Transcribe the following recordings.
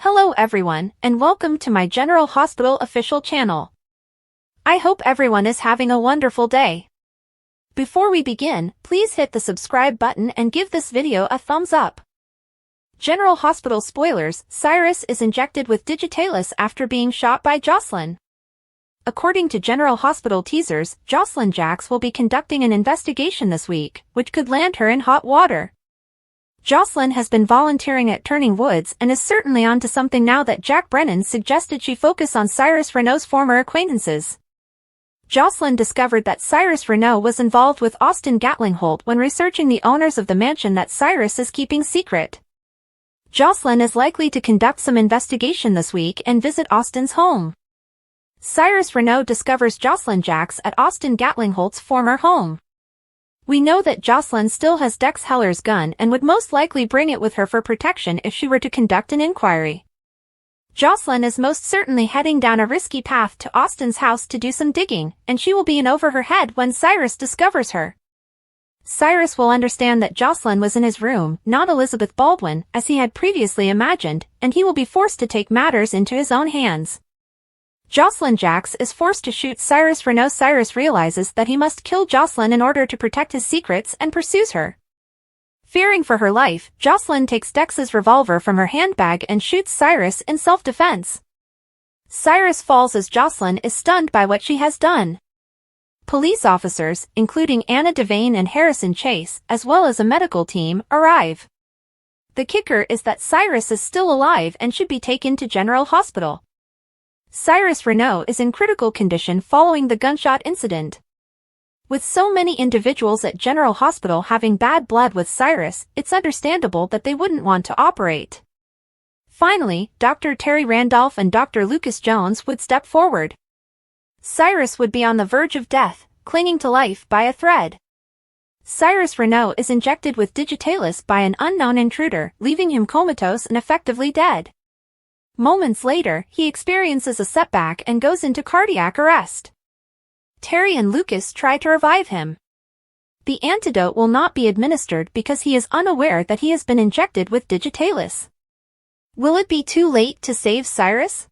Hello everyone, and welcome to my General Hospital official channel. I hope everyone is having a wonderful day. Before we begin, please hit the subscribe button and give this video a thumbs up. General Hospital spoilers: Cyrus is injected with digitalis after being shot by Josslyn. According to General Hospital teasers, Josslyn Jax will be conducting an investigation this week, which could land her in hot water. Josslyn has been volunteering at Turning Woods and is certainly onto something now that Jack Brennan suggested she focus on Cyrus Renault's former acquaintances. Josslyn discovered that Cyrus Renault was involved with Austin Gatling-Holt when researching the owners of the mansion that Cyrus is keeping secret. Josslyn is likely to conduct some investigation this week and visit Austin's home. Cyrus Renault discovers Josslyn Jax at Austin Gatling-Holt's former home. We know that Josslyn still has Dex Heller's gun and would most likely bring it with her for protection if she were to conduct an inquiry. Josslyn is most certainly heading down a risky path to Austin's house to do some digging, and she will be in over her head when Cyrus discovers her. Cyrus will understand that Josslyn was in his room, not Elizabeth Baldwin, as he had previously imagined, and he will be forced to take matters into his own hands. Josslyn Jax is forced to shoot Cyrus Renault. Cyrus realizes that he must kill Josslyn in order to protect his secrets and pursues her. Fearing for her life, Josslyn takes Dex's revolver from her handbag and shoots Cyrus in self-defense. Cyrus falls as Josslyn is stunned by what she has done. Police officers, including Anna Devane and Harrison Chase, as well as a medical team, arrive. The kicker is that Cyrus is still alive and should be taken to General Hospital. Cyrus Renault is in critical condition following the gunshot incident. With so many individuals at General Hospital having bad blood with Cyrus, it's understandable that they wouldn't want to operate. Finally, Dr. Terry Randolph and Dr. Lucas Jones would step forward. Cyrus would be on the verge of death, clinging to life by a thread. Cyrus Renault is injected with digitalis by an unknown intruder, leaving him comatose and effectively dead. Moments later, he experiences a setback and goes into cardiac arrest. Terry and Lucas try to revive him. The antidote will not be administered because he is unaware that he has been injected with digitalis. Will it be too late to save Cyrus?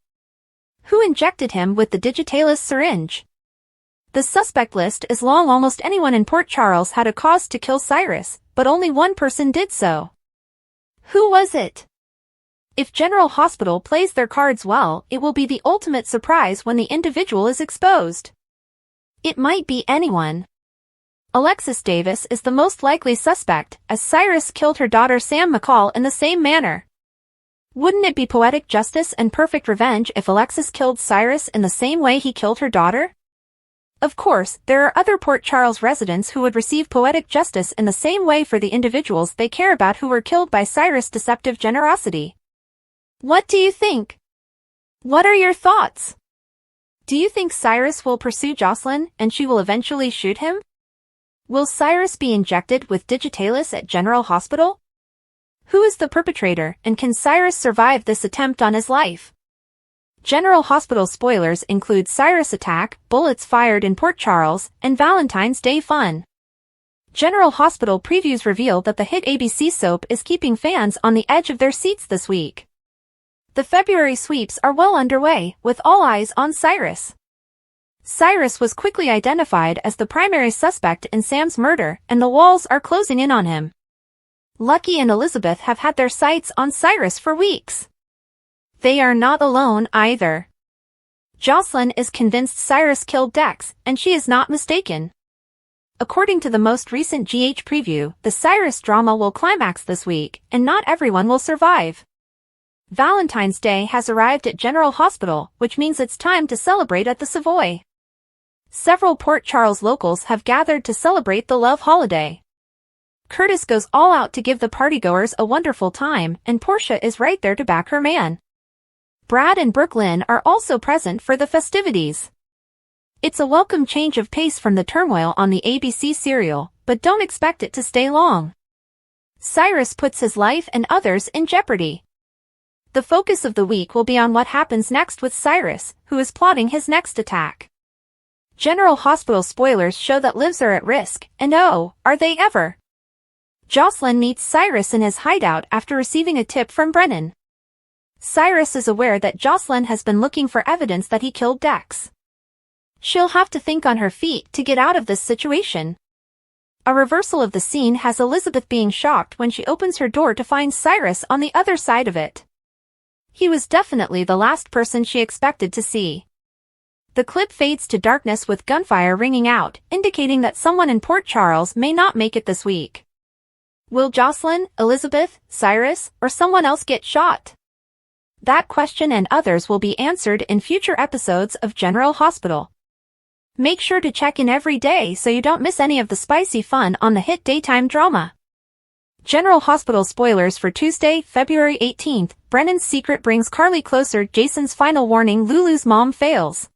Who injected him with the digitalis syringe? The suspect list is long. Almost anyone in Port Charles had a cause to kill Cyrus, but only one person did so. Who was it? If General Hospital plays their cards well, it will be the ultimate surprise when the individual is exposed. It might be anyone. Alexis Davis is the most likely suspect, as Cyrus killed her daughter Sam McCall in the same manner. Wouldn't it be poetic justice and perfect revenge if Alexis killed Cyrus in the same way he killed her daughter? Of course, there are other Port Charles residents who would receive poetic justice in the same way for the individuals they care about who were killed by Cyrus' deceptive generosity. What do you think? What are your thoughts? Do you think Cyrus will pursue Josslyn and she will eventually shoot him? Will Cyrus be injected with digitalis at General Hospital? Who is the perpetrator, and can Cyrus survive this attempt on his life? General Hospital spoilers include Cyrus attack, bullets fired in Port Charles, and Valentine's Day fun. General Hospital previews reveal that the hit ABC soap is keeping fans on the edge of their seats this week. The February sweeps are well underway, with all eyes on Cyrus. Cyrus was quickly identified as the primary suspect in Sam's murder, and the walls are closing in on him. Lucky and Elizabeth have had their sights on Cyrus for weeks. They are not alone either. Josslyn is convinced Cyrus killed Dex, and she is not mistaken. According to the most recent GH preview, the Cyrus drama will climax this week, and not everyone will survive. Valentine's Day has arrived at General Hospital, which means it's time to celebrate at the Savoy. Several Port Charles locals have gathered to celebrate the love holiday. Curtis goes all out to give the partygoers a wonderful time, and Portia is right there to back her man. Brad and Brooklyn are also present for the festivities. It's a welcome change of pace from the turmoil on the ABC serial, but don't expect it to stay long. Cyrus puts his life and others in jeopardy. The focus of the week will be on what happens next with Cyrus, who is plotting his next attack. General Hospital spoilers show that lives are at risk, and oh, are they ever? Josslyn meets Cyrus in his hideout after receiving a tip from Brennan. Cyrus is aware that Josslyn has been looking for evidence that he killed Dex. She'll have to think on her feet to get out of this situation. A reversal of the scene has Elizabeth being shocked when she opens her door to find Cyrus on the other side of it. He was definitely the last person she expected to see. The clip fades to darkness with gunfire ringing out, indicating that someone in Port Charles may not make it this week. Will Josslyn, Elizabeth, Cyrus, or someone else get shot? That question and others will be answered in future episodes of General Hospital. Make sure to check in every day so you don't miss any of the spicy fun on the hit daytime drama. General Hospital spoilers for Tuesday, February 18th, Brennan's secret brings Carly closer. Jason's final warning. Lulu's mom fails.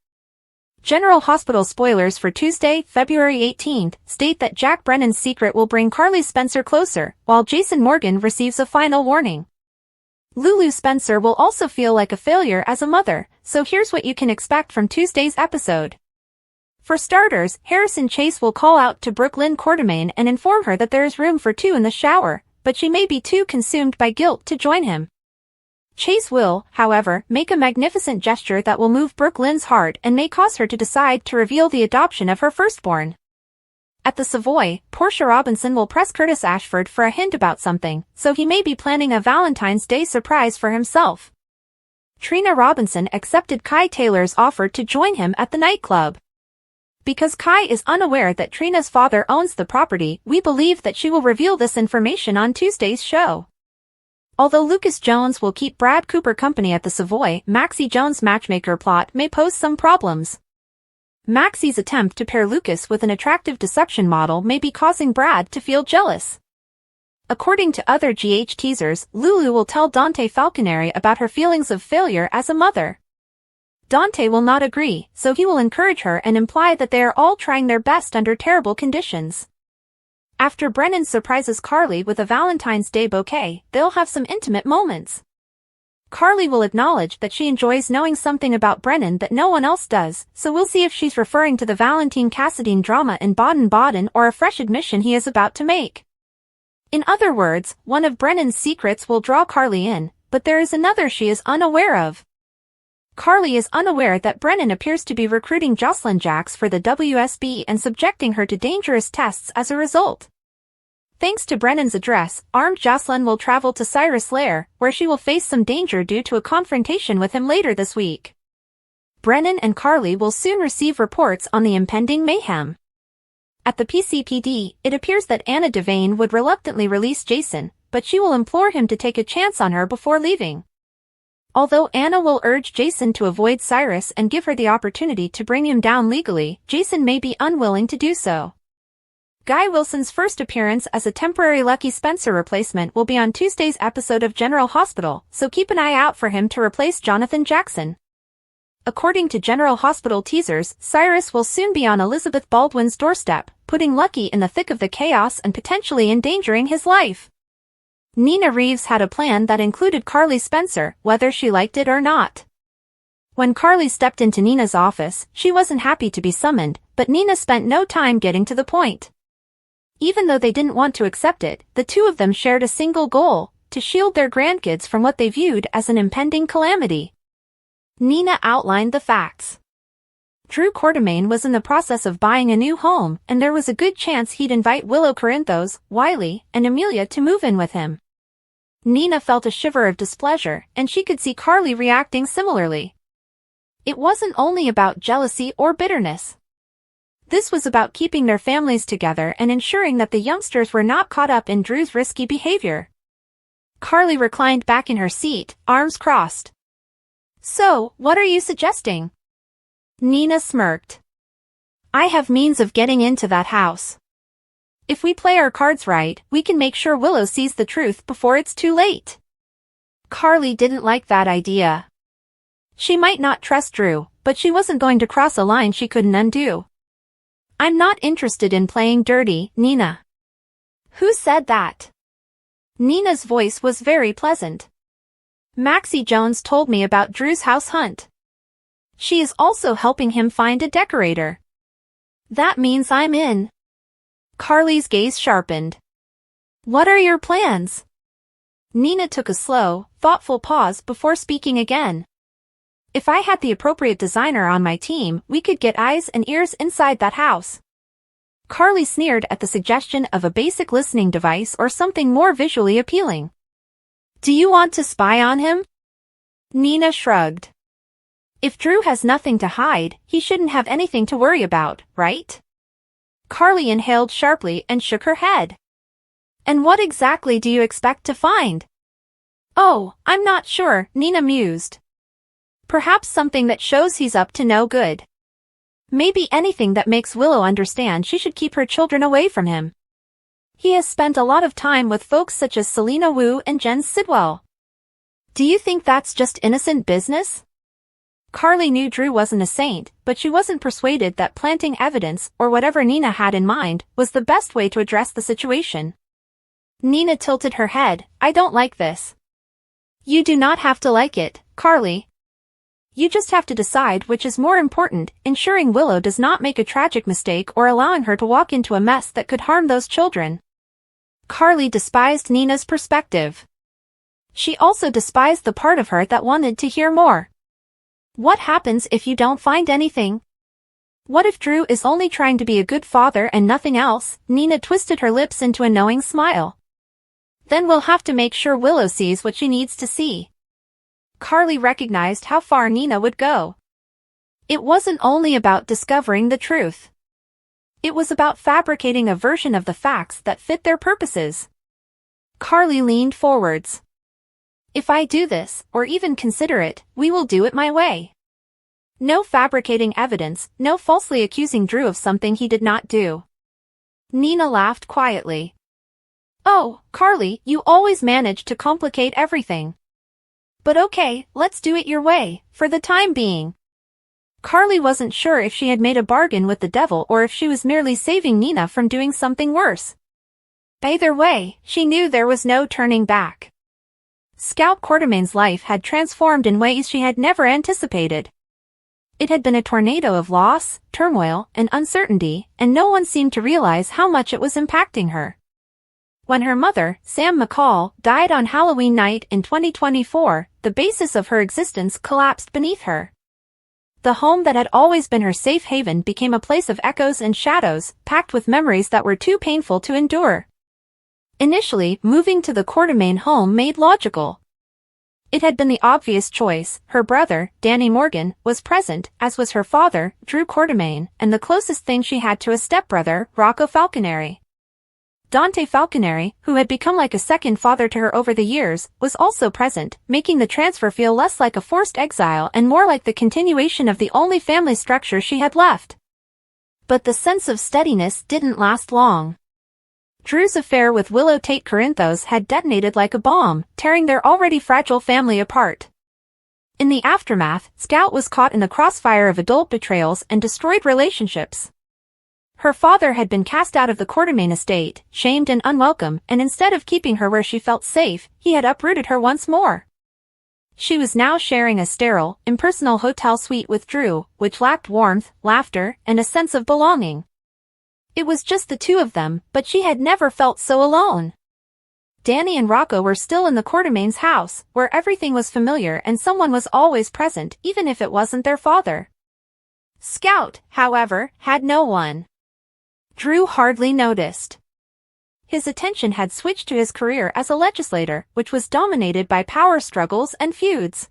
General Hospital spoilers for Tuesday, February 18th, state that Jack Brennan's secret will bring Carly Spencer closer, while Jason Morgan receives a final warning. Lulu Spencer will also feel like a failure as a mother, so here's what you can expect from Tuesday's episode. For starters, Harrison Chase will call out to Brooklyn Quartermain and inform her that there is room for two in the shower, but she may be too consumed by guilt to join him. Chase will, however, make a magnificent gesture that will move Brooklyn's heart and may cause her to decide to reveal the adoption of her firstborn. At the Savoy, Portia Robinson will press Curtis Ashford for a hint about something, so he may be planning a Valentine's Day surprise for himself. Trina Robinson accepted Kai Taylor's offer to join him at the nightclub. Because Kai is unaware that Trina's father owns the property, we believe that she will reveal this information on Tuesday's show. Although Lucas Jones will keep Brad Cooper company at the Savoy, Maxie Jones' matchmaker plot may pose some problems. Maxie's attempt to pair Lucas with an attractive deception model may be causing Brad to feel jealous. According to other GH teasers, Lulu will tell Dante Falconeri about her feelings of failure as a mother. Dante will not agree, so he will encourage her and imply that they are all trying their best under terrible conditions. After Brennan surprises Carly with a Valentine's Day bouquet, they'll have some intimate moments. Carly will acknowledge that she enjoys knowing something about Brennan that no one else does, so we'll see if she's referring to the Valentine Cassadine drama in Baden-Baden or a fresh admission he is about to make. In other words, one of Brennan's secrets will draw Carly in, but there is another she is unaware of. Carly is unaware that Brennan appears to be recruiting Josslyn Jax for the WSB and subjecting her to dangerous tests as a result. Thanks to Brennan's address, armed Josslyn will travel to Cyrus' lair, where she will face some danger due to a confrontation with him later this week. Brennan and Carly will soon receive reports on the impending mayhem. At the PCPD, it appears that Anna Devane would reluctantly release Jason, but she will implore him to take a chance on her before leaving. Although Anna will urge Jason to avoid Cyrus and give her the opportunity to bring him down legally, Jason may be unwilling to do so. Guy Wilson's first appearance as a temporary Lucky Spencer replacement will be on Tuesday's episode of General Hospital, so keep an eye out for him to replace Jonathan Jackson. According to General Hospital teasers, Cyrus will soon be on Elizabeth Baldwin's doorstep, putting Lucky in the thick of the chaos and potentially endangering his life. Nina Reeves had a plan that included Carly Spencer, whether she liked it or not. When Carly stepped into Nina's office, she wasn't happy to be summoned, but Nina spent no time getting to the point. Even though they didn't want to accept it, the two of them shared a single goal: to shield their grandkids from what they viewed as an impending calamity. Nina outlined the facts. Drew Quartermain was in the process of buying a new home, and there was a good chance he'd invite Willow Corinthos, Wiley, and Amelia to move in with him. Nina felt a shiver of displeasure, and she could see Carly reacting similarly. It wasn't only about jealousy or bitterness. This was about keeping their families together and ensuring that the youngsters were not caught up in Drew's risky behavior. Carly reclined back in her seat, arms crossed. "So, what are you suggesting?" Nina smirked. "I have means of getting into that house. If we play our cards right, we can make sure Willow sees the truth before it's too late." Carly didn't like that idea. She might not trust Drew, but she wasn't going to cross a line she couldn't undo. "I'm not interested in playing dirty, Nina." "Who said that?" Nina's voice was very pleasant. "Maxie Jones told me about Drew's house hunt. She is also helping him find a decorator." "That means I'm in." Carly's gaze sharpened. "What are your plans?" Nina took a slow, thoughtful pause before speaking again. If I had the appropriate designer on my team, we could get eyes and ears inside that house. Carly sneered at the suggestion of a basic listening device or something more visually appealing. Do you want to spy on him? Nina shrugged. If Drew has nothing to hide, he shouldn't have anything to worry about, right? Carly inhaled sharply and shook her head. And what exactly do you expect to find? Oh, I'm not sure, Nina mused. Perhaps something that shows he's up to no good. Maybe anything that makes Willow understand she should keep her children away from him. He has spent a lot of time with folks such as Selena Wu and Jen Sidwell. Do you think that's just innocent business? Carly knew Drew wasn't a saint, but she wasn't persuaded that planting evidence, or whatever Nina had in mind, was the best way to address the situation. Nina tilted her head. I don't like this. You do not have to like it, Carly. You just have to decide which is more important, ensuring Willow does not make a tragic mistake or allowing her to walk into a mess that could harm those children. Carly despised Nina's perspective. She also despised the part of her that wanted to hear more. What happens if you don't find anything? What if Drew is only trying to be a good father and nothing else? Nina twisted her lips into a knowing smile. Then we'll have to make sure Willow sees what she needs to see. Carly recognized how far Nina would go. It wasn't only about discovering the truth. It was about fabricating a version of the facts that fit their purposes. Carly leaned forwards. If I do this, or even consider it, we will do it my way. No fabricating evidence, no falsely accusing Drew of something he did not do. Nina laughed quietly. Oh, Carly, you always manage to complicate everything. But okay, let's do it your way, for the time being. Carly wasn't sure if she had made a bargain with the devil or if she was merely saving Nina from doing something worse. Either way, she knew there was no turning back. Scout Quartermain's life had transformed in ways she had never anticipated. It had been a tornado of loss, turmoil, and uncertainty, and no one seemed to realize how much it was impacting her. When her mother, Sam McCall, died on Halloween night in 2024, the basis of her existence collapsed beneath her. The home that had always been her safe haven became a place of echoes and shadows, packed with memories that were too painful to endure. Initially, moving to the Quartermain home made logical. It had been the obvious choice. Her brother, Danny Morgan, was present, as was her father, Drew Quartermain, and the closest thing she had to a stepbrother, Rocco Falconeri. Dante Falconeri, who had become like a second father to her over the years, was also present, making the transfer feel less like a forced exile and more like the continuation of the only family structure she had left. But the sense of steadiness didn't last long. Drew's affair with Willow Tate Corinthos had detonated like a bomb, tearing their already fragile family apart. In the aftermath, Scout was caught in the crossfire of adult betrayals and destroyed relationships. Her father had been cast out of the Quartermain estate, shamed and unwelcome, and instead of keeping her where she felt safe, he had uprooted her once more. She was now sharing a sterile, impersonal hotel suite with Drew, which lacked warmth, laughter, and a sense of belonging. It was just the two of them, but she had never felt so alone. Danny and Rocco were still in the Quartermain's house, where everything was familiar and someone was always present, even if it wasn't their father. Scout, however, had no one. Drew hardly noticed. His attention had switched to his career as a legislator, which was dominated by power struggles and feuds.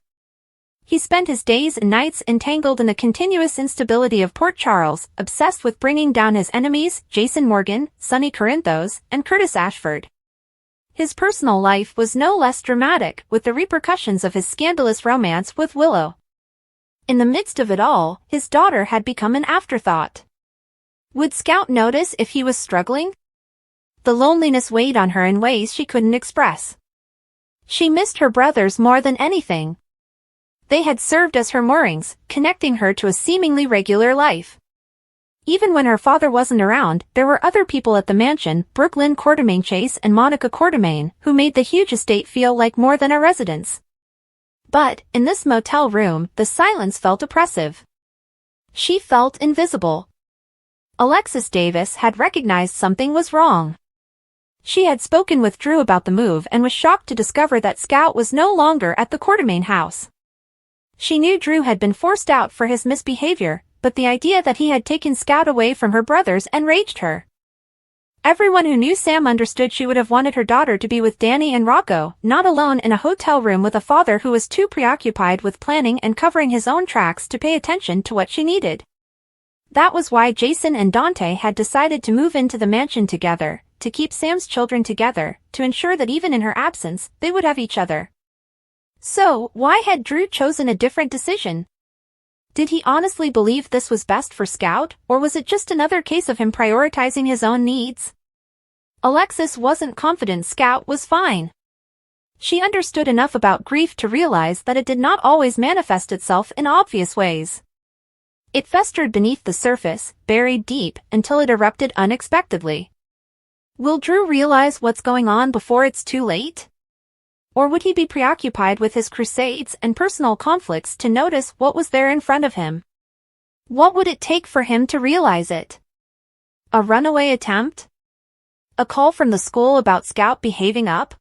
He spent his days and nights entangled in the continuous instability of Port Charles, obsessed with bringing down his enemies, Jason Morgan, Sonny Corinthos, and Curtis Ashford. His personal life was no less dramatic, with the repercussions of his scandalous romance with Willow. In the midst of it all, his daughter had become an afterthought. Would Scout notice if he was struggling? The loneliness weighed on her in ways she couldn't express. She missed her brothers more than anything. They had served as her moorings, connecting her to a seemingly regular life. Even when her father wasn't around, there were other people at the mansion, Brooklyn Quartermain Chase and Monica Quartermain, who made the huge estate feel like more than a residence. But, in this motel room, the silence felt oppressive. She felt invisible. Alexis Davis had recognized something was wrong. She had spoken with Drew about the move and was shocked to discover that Scout was no longer at the Quartermaine house. She knew Drew had been forced out for his misbehavior, but the idea that he had taken Scout away from her brothers enraged her. Everyone who knew Sam understood she would have wanted her daughter to be with Danny and Rocco, not alone in a hotel room with a father who was too preoccupied with planning and covering his own tracks to pay attention to what she needed. That was why Jason and Dante had decided to move into the mansion together, to keep Sam's children together, to ensure that even in her absence, they would have each other. So, why had Drew chosen a different decision? Did he honestly believe this was best for Scout, or was it just another case of him prioritizing his own needs? Alexis wasn't confident Scout was fine. She understood enough about grief to realize that it did not always manifest itself in obvious ways. It festered beneath the surface, buried deep, until it erupted unexpectedly. Will Drew realize what's going on before it's too late? Or would he be preoccupied with his crusades and personal conflicts to notice what was there in front of him? What would it take for him to realize it? A runaway attempt? A call from the school about Scout behaving up?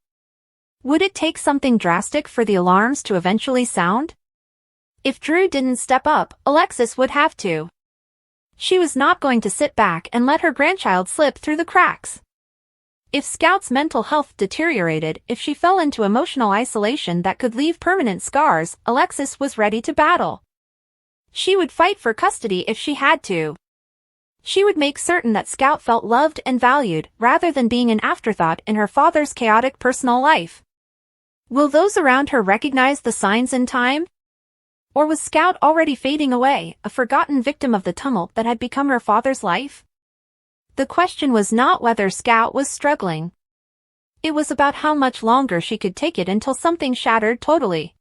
Would it take something drastic for the alarms to eventually sound? If Drew didn't step up, Alexis would have to. She was not going to sit back and let her grandchild slip through the cracks. If Scout's mental health deteriorated, if she fell into emotional isolation that could leave permanent scars, Alexis was ready to battle. She would fight for custody if she had to. She would make certain that Scout felt loved and valued, rather than being an afterthought in her father's chaotic personal life. Will those around her recognize the signs in time? Or was Scout already fading away, a forgotten victim of the tumult that had become her father's life? The question was not whether Scout was struggling. It was about how much longer she could take it until something shattered totally.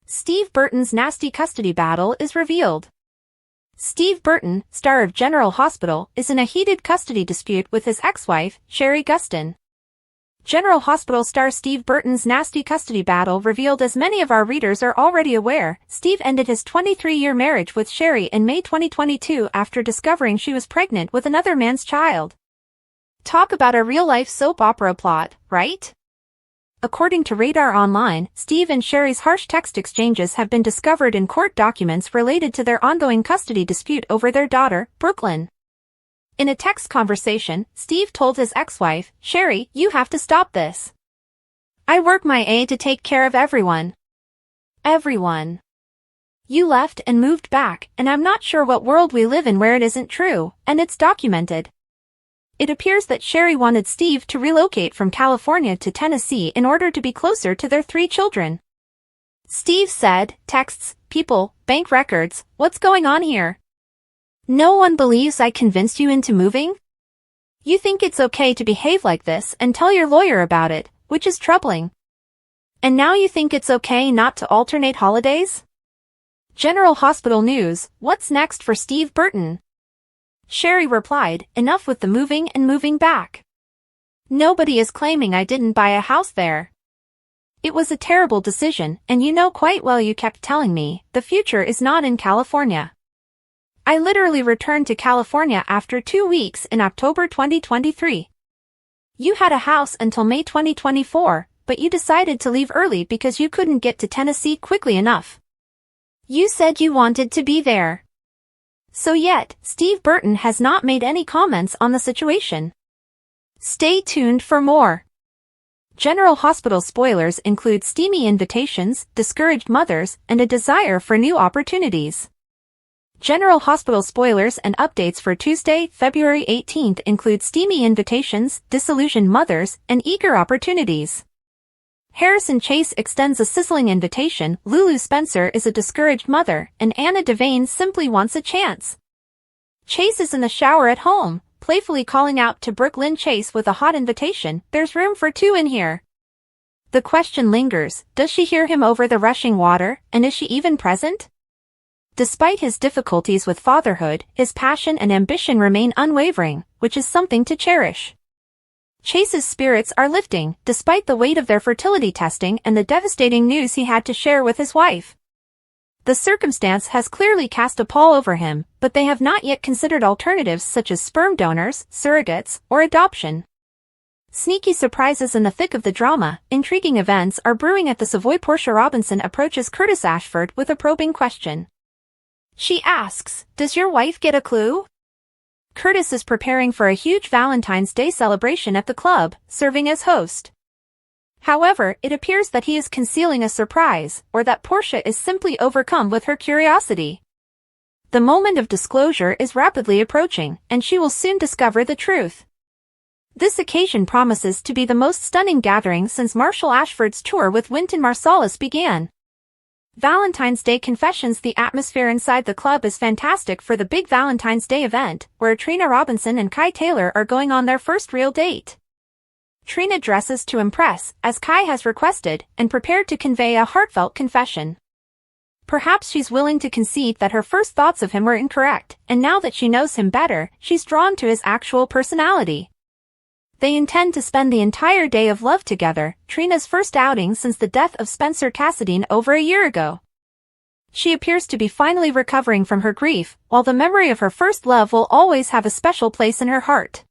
Steve Burton's nasty custody battle is revealed. Steve Burton, star of General Hospital, is in a heated custody dispute with his ex-wife, Sherry Gustin. General Hospital star Steve Burton's nasty custody battle revealed. As many of our readers are already aware, Steve ended his 23-year marriage with Sherry in May 2022 after discovering she was pregnant with another man's child. Talk about a real-life soap opera plot, right? According to Radar Online, Steve and Sherry's harsh text exchanges have been discovered in court documents related to their ongoing custody dispute over their daughter, Brooklyn. In a text conversation, Steve told his ex-wife, "Sherry, you have to stop this. I work my A to take care of everyone. Everyone. You left and moved back, and I'm not sure what world we live in where it isn't true, and it's documented." It appears that Sherry wanted Steve to relocate from California to Tennessee in order to be closer to their 3 children. Steve said, "Texts, people, bank records, what's going on here? No one believes I convinced you into moving? You think it's okay to behave like this and tell your lawyer about it, which is troubling. And now you think it's okay not to alternate holidays?" General Hospital News, what's next for Steve Burton? Sherry replied, "Enough with the moving and moving back. Nobody is claiming I didn't buy a house there. It was a terrible decision, and you know quite well you kept telling me, the future is not in California. I literally returned to California after 2 weeks in October 2023. You had a house until May 2024, but you decided to leave early because you couldn't get to Tennessee quickly enough. You said you wanted to be there." So yet, Steve Burton has not made any comments on the situation. Stay tuned for more. General Hospital spoilers include steamy invitations, discouraged mothers, and a desire for new opportunities. General Hospital spoilers and updates for Tuesday, February 18th include steamy invitations, disillusioned mothers, and eager opportunities. Harrison Chase extends a sizzling invitation, Lulu Spencer is a discouraged mother, and Anna Devane simply wants a chance. Chase is in the shower at home, playfully calling out to Brooklyn Chase with a hot invitation, "There's room for 2 in here." The question lingers, does she hear him over the rushing water, and is she even present? Despite his difficulties with fatherhood, his passion and ambition remain unwavering, which is something to cherish. Chase's spirits are lifting, despite the weight of their fertility testing and the devastating news he had to share with his wife. The circumstance has clearly cast a pall over him, but they have not yet considered alternatives such as sperm donors, surrogates, or adoption. Sneaky surprises in the thick of the drama, intriguing events are brewing at the Savoy. Portia Robinson approaches Curtis Ashford with a probing question. She asks, "Does your wife get a clue?" Curtis is preparing for a huge Valentine's Day celebration at the club, serving as host. However, it appears that he is concealing a surprise, or that Portia is simply overcome with her curiosity. The moment of disclosure is rapidly approaching, and she will soon discover the truth. This occasion promises to be the most stunning gathering since Marshall Ashford's tour with Wynton Marsalis began. Valentine's Day confessions. The atmosphere inside the club is fantastic for the big Valentine's Day event, where Trina Robinson and Kai Taylor are going on their first real date. Trina dresses to impress, as Kai has requested, and prepared to convey a heartfelt confession. Perhaps she's willing to concede that her first thoughts of him were incorrect, and now that she knows him better, she's drawn to his actual personality. They intend to spend the entire day of love together, Trina's first outing since the death of Spencer Cassadine over a year ago. She appears to be finally recovering from her grief, while the memory of her first love will always have a special place in her heart.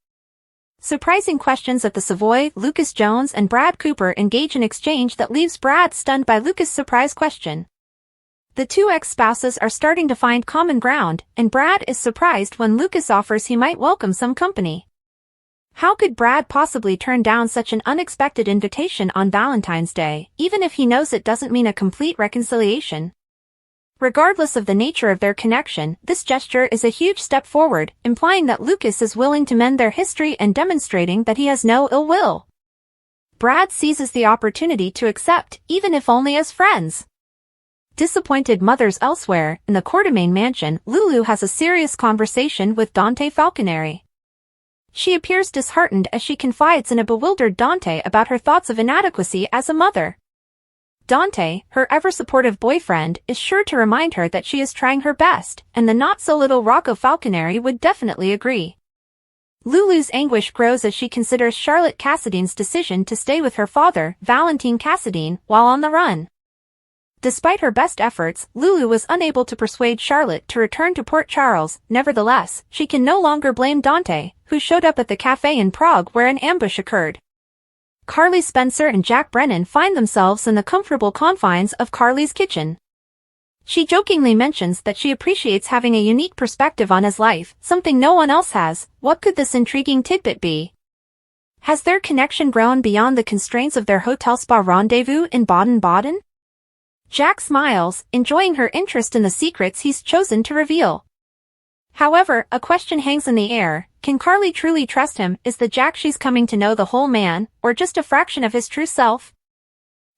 Surprising questions at the Savoy. Lucas Jones and Brad Cooper engage in exchange that leaves Brad stunned by Lucas' surprise question. The two ex-spouses are starting to find common ground, and Brad is surprised when Lucas offers he might welcome some company. How could Brad possibly turn down such an unexpected invitation on Valentine's Day, even if he knows it doesn't mean a complete reconciliation? Regardless of the nature of their connection, this gesture is a huge step forward, implying that Lucas is willing to mend their history and demonstrating that he has no ill will. Brad seizes the opportunity to accept, even if only as friends. Disappointed mothers elsewhere. In the Courtemain mansion, Lulu has a serious conversation with Dante Falconeri. She appears disheartened as she confides in a bewildered Dante about her thoughts of inadequacy as a mother. Dante, her ever-supportive boyfriend, is sure to remind her that she is trying her best, and the not-so-little Rocco Falconeri would definitely agree. Lulu's anguish grows as she considers Charlotte Cassadine's decision to stay with her father, Valentine Cassadine, while on the run. Despite her best efforts, Lulu was unable to persuade Charlotte to return to Port Charles. Nevertheless, she can no longer blame Dante, who showed up at the cafe in Prague where an ambush occurred. Carly Spencer and Jack Brennan find themselves in the comfortable confines of Carly's kitchen. She jokingly mentions that she appreciates having a unique perspective on his life, something no one else has. What could this intriguing tidbit be? Has their connection grown beyond the constraints of their hotel spa rendezvous in Baden-Baden? Jack smiles, enjoying her interest in the secrets he's chosen to reveal. However, a question hangs in the air. Can Carly truly trust him? Is the Jack she's coming to know the whole man, or just a fraction of his true self?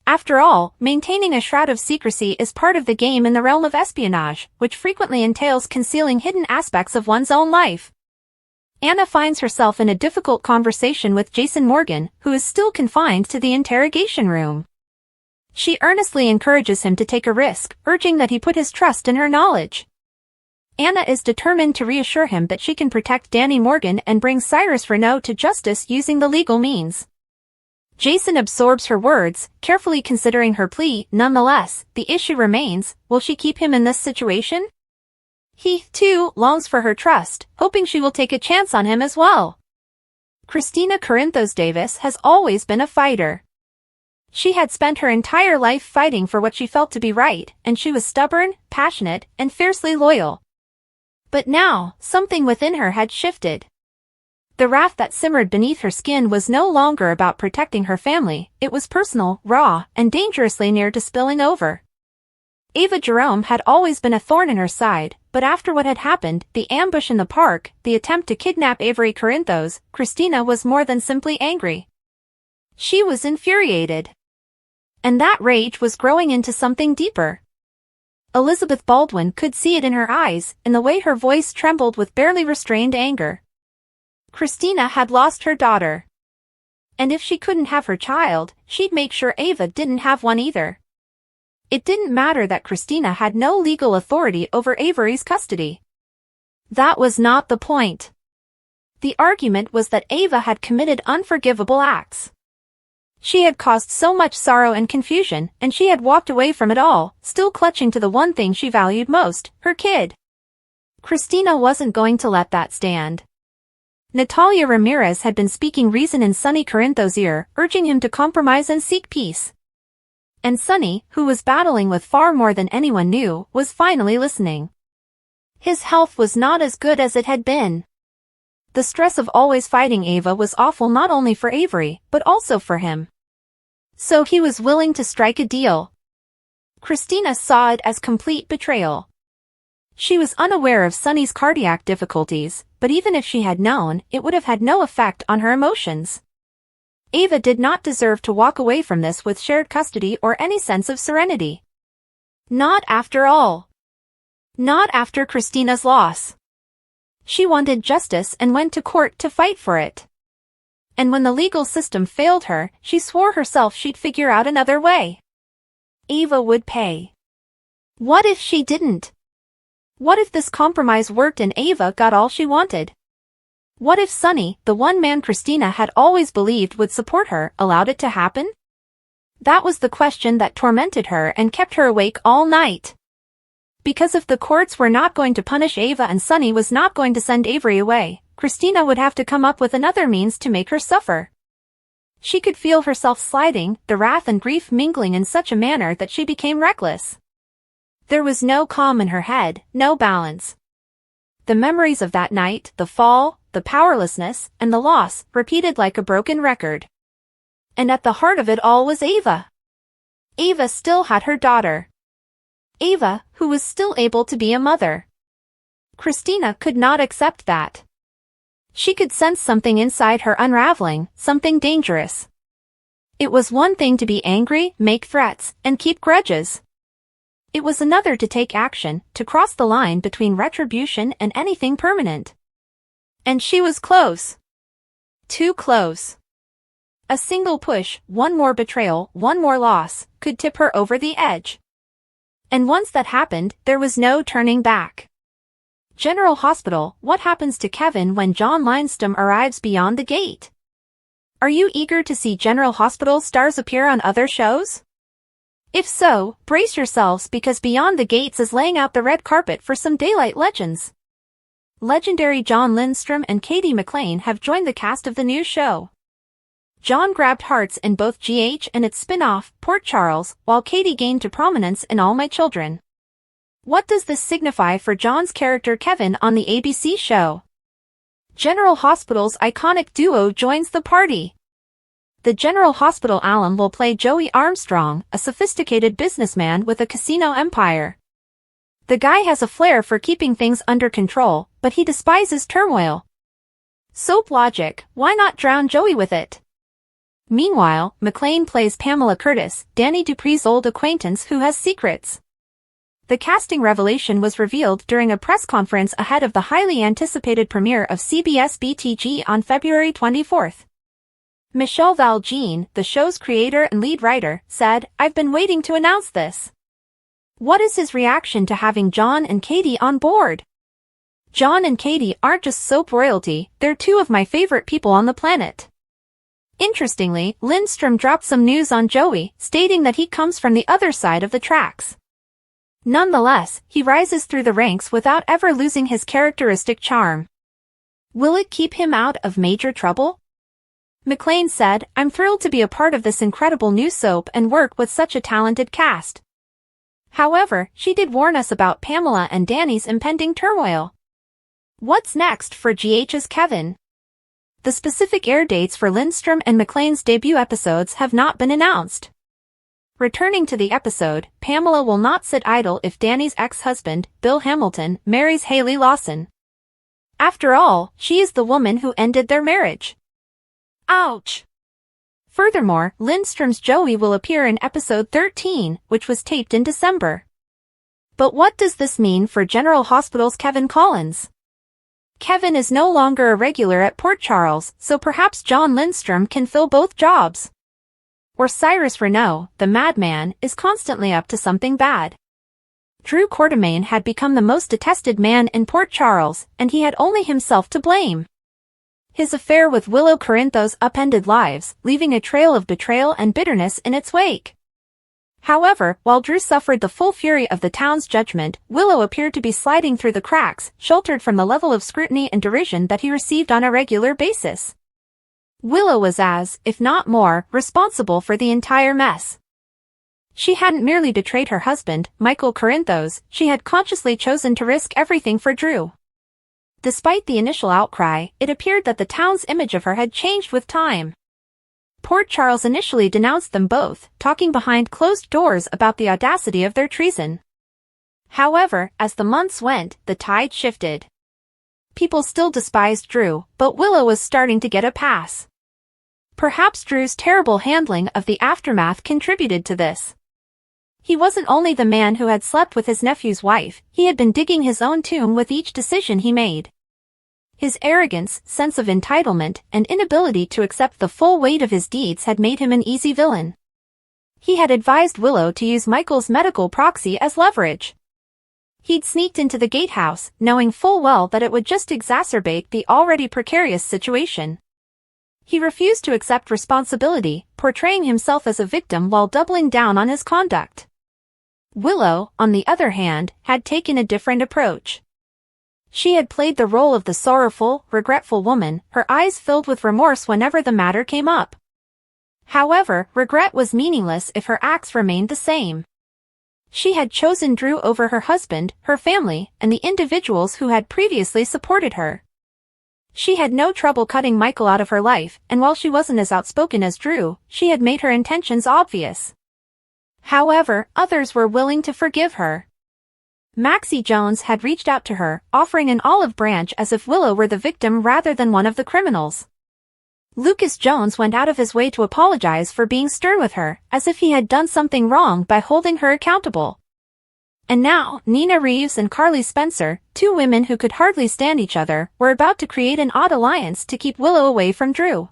After all, maintaining a shroud of secrecy is part of the game in the realm of espionage, which frequently entails concealing hidden aspects of one's own life. Anna finds herself in a difficult conversation with Jason Morgan, who is still confined to the interrogation room. She earnestly encourages him to take a risk, urging that he put his trust in her knowledge. Anna is determined to reassure him that she can protect Danny Morgan and bring Cyrus Renaud to justice using the legal means. Jason absorbs her words, carefully considering her plea. Nonetheless, the issue remains, will she keep him in this situation? He, too, longs for her trust, hoping she will take a chance on him as well. Christina Corinthos Davis has always been a fighter. She had spent her entire life fighting for what she felt to be right, and she was stubborn, passionate, and fiercely loyal. But now, something within her had shifted. The wrath that simmered beneath her skin was no longer about protecting her family, it was personal, raw, and dangerously near to spilling over. Ava Jerome had always been a thorn in her side, but after what had happened, the ambush in the park, the attempt to kidnap Avery Corinthos, Christina was more than simply angry. She was infuriated. And that rage was growing into something deeper. Elizabeth Baldwin could see it in her eyes, in the way her voice trembled with barely restrained anger. Christina had lost her daughter. And if she couldn't have her child, she'd make sure Ava didn't have one either. It didn't matter that Christina had no legal authority over Avery's custody. That was not the point. The argument was that Ava had committed unforgivable acts. She had caused so much sorrow and confusion, and she had walked away from it all, still clutching to the one thing she valued most, her kid. Christina wasn't going to let that stand. Natalia Ramirez had been speaking reason in Sonny Corinthos' ear, urging him to compromise and seek peace. And Sonny, who was battling with far more than anyone knew, was finally listening. His health was not as good as it had been. The stress of always fighting Ava was awful not only for Avery, but also for him. So he was willing to strike a deal. Christina saw it as complete betrayal. She was unaware of Sonny's cardiac difficulties, but even if she had known, it would have had no effect on her emotions. Ava did not deserve to walk away from this with shared custody or any sense of serenity. Not after all. Not after Christina's loss. She wanted justice and went to court to fight for it. And when the legal system failed her, she swore herself she'd figure out another way. Ava would pay. What if she didn't? What if this compromise worked and Ava got all she wanted? What if Sonny, the one man Christina had always believed would support her, allowed it to happen? That was the question that tormented her and kept her awake all night. Because if the courts were not going to punish Ava and Sonny was not going to send Avery away, Christina would have to come up with another means to make her suffer. She could feel herself sliding, the wrath and grief mingling in such a manner that she became reckless. There was no calm in her head, no balance. The memories of that night, the fall, the powerlessness, and the loss, repeated like a broken record. And at the heart of it all was Ava. Ava still had her daughter. Ava, who was still able to be a mother. Christina could not accept that. She could sense something inside her unraveling, something dangerous. It was one thing to be angry, make threats, and keep grudges. It was another to take action, to cross the line between retribution and anything permanent. And she was close. Too close. A single push, one more betrayal, one more loss, could tip her over the edge. And once that happened, there was no turning back. General Hospital, what happens to Kevin when John Lindstrom arrives beyond the gate? Are you eager to see General Hospital stars appear on other shows? If so, brace yourselves because Beyond the Gates is laying out the red carpet for some daylight legends. Legendary John Lindstrom and Katie McLean have joined the cast of the new show. John grabbed hearts in both GH and its spin-off, Port Charles, while Katie gained to prominence in All My Children. What does this signify for John's character Kevin on the ABC show? General Hospital's iconic duo joins the party. The General Hospital alum will play Joey Armstrong, a sophisticated businessman with a casino empire. The guy has a flair for keeping things under control, but he despises turmoil. Soap logic, why not drown Joey with it? Meanwhile, McLean plays Pamela Curtis, Danny Dupree's old acquaintance who has secrets. The casting revelation was revealed during a press conference ahead of the highly anticipated premiere of CBS BTG on February 24th. Michelle Val-Jean, the show's creator and lead writer, said, "I've been waiting to announce this." What is his reaction to having John and Katie on board? John and Katie aren't just soap royalty, they're two of my favorite people on the planet. Interestingly, Lindstrom dropped some news on Joey, stating that he comes from the other side of the tracks. Nonetheless, he rises through the ranks without ever losing his characteristic charm. Will it keep him out of major trouble? McLean said, "I'm thrilled to be a part of this incredible new soap and work with such a talented cast." However, she did warn us about Pamela and Danny's impending turmoil. What's next for GH's Kevin? The specific air dates for Lindstrom and McLean's debut episodes have not been announced. Returning to the episode, Pamela will not sit idle if Danny's ex-husband, Bill Hamilton, marries Haley Lawson. After all, she is the woman who ended their marriage. Ouch! Furthermore, Lindstrom's Joey will appear in episode 13, which was taped in December. But what does this mean for General Hospital's Kevin Collins? Kevin is no longer a regular at Port Charles, so perhaps John Lindstrom can fill both jobs. Or Cyrus Renaud, the madman, is constantly up to something bad. Drew Quartermain had become the most detested man in Port Charles, and he had only himself to blame. His affair with Willow Corinthos upended lives, leaving a trail of betrayal and bitterness in its wake. However, while Drew suffered the full fury of the town's judgment, Willow appeared to be sliding through the cracks, sheltered from the level of scrutiny and derision that he received on a regular basis. Willow was as, if not more, responsible for the entire mess. She hadn't merely betrayed her husband, Michael Corinthos, she had consciously chosen to risk everything for Drew. Despite the initial outcry, it appeared that the town's image of her had changed with time. Port Charles initially denounced them both, talking behind closed doors about the audacity of their treason. However, as the months went, the tide shifted. People still despised Drew, but Willow was starting to get a pass. Perhaps Drew's terrible handling of the aftermath contributed to this. He wasn't only the man who had slept with his nephew's wife, he had been digging his own tomb with each decision he made. His arrogance, sense of entitlement, and inability to accept the full weight of his deeds had made him an easy villain. He had advised Willow to use Michael's medical proxy as leverage. He'd sneaked into the gatehouse, knowing full well that it would just exacerbate the already precarious situation. He refused to accept responsibility, portraying himself as a victim while doubling down on his conduct. Willow, on the other hand, had taken a different approach. She had played the role of the sorrowful, regretful woman, her eyes filled with remorse whenever the matter came up. However, regret was meaningless if her acts remained the same. She had chosen Drew over her husband, her family, and the individuals who had previously supported her. She had no trouble cutting Michael out of her life, and while she wasn't as outspoken as Drew, she had made her intentions obvious. However, others were willing to forgive her. Maxie Jones had reached out to her, offering an olive branch as if Willow were the victim rather than one of the criminals. Lucas Jones went out of his way to apologize for being stern with her, as if he had done something wrong by holding her accountable. And now, Nina Reeves and Carly Spencer, two women who could hardly stand each other, were about to create an odd alliance to keep Willow away from Drew.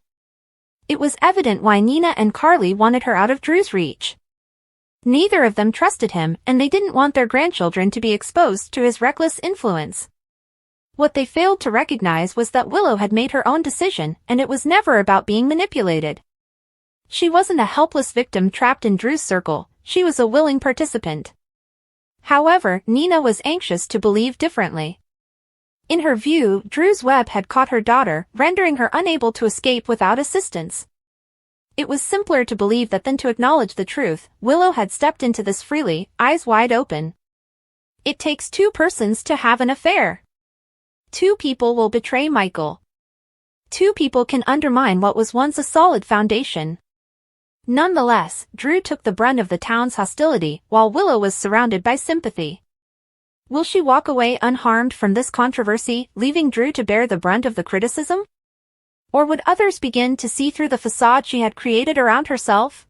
It was evident why Nina and Carly wanted her out of Drew's reach. Neither of them trusted him, and they didn't want their grandchildren to be exposed to his reckless influence. What they failed to recognize was that Willow had made her own decision, and it was never about being manipulated. She wasn't a helpless victim trapped in Drew's circle, she was a willing participant. However, Nina was anxious to believe differently. In her view, Drew's web had caught her daughter, rendering her unable to escape without assistance. It was simpler to believe that than to acknowledge the truth. Willow had stepped into this freely, eyes wide open. It takes two persons to have an affair. Two people will betray Michael. Two people can undermine what was once a solid foundation. Nonetheless, Drew took the brunt of the town's hostility, while Willow was surrounded by sympathy. Will she walk away unharmed from this controversy, leaving Drew to bear the brunt of the criticism? Or would others begin to see through the facade she had created around herself?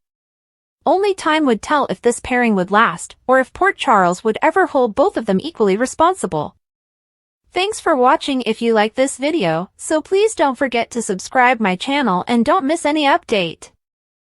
Only time would tell if this pairing would last, or if Port Charles would ever hold both of them equally responsible. Thanks for watching. If you like this video, so please don't forget to subscribe my channel and don't miss any update.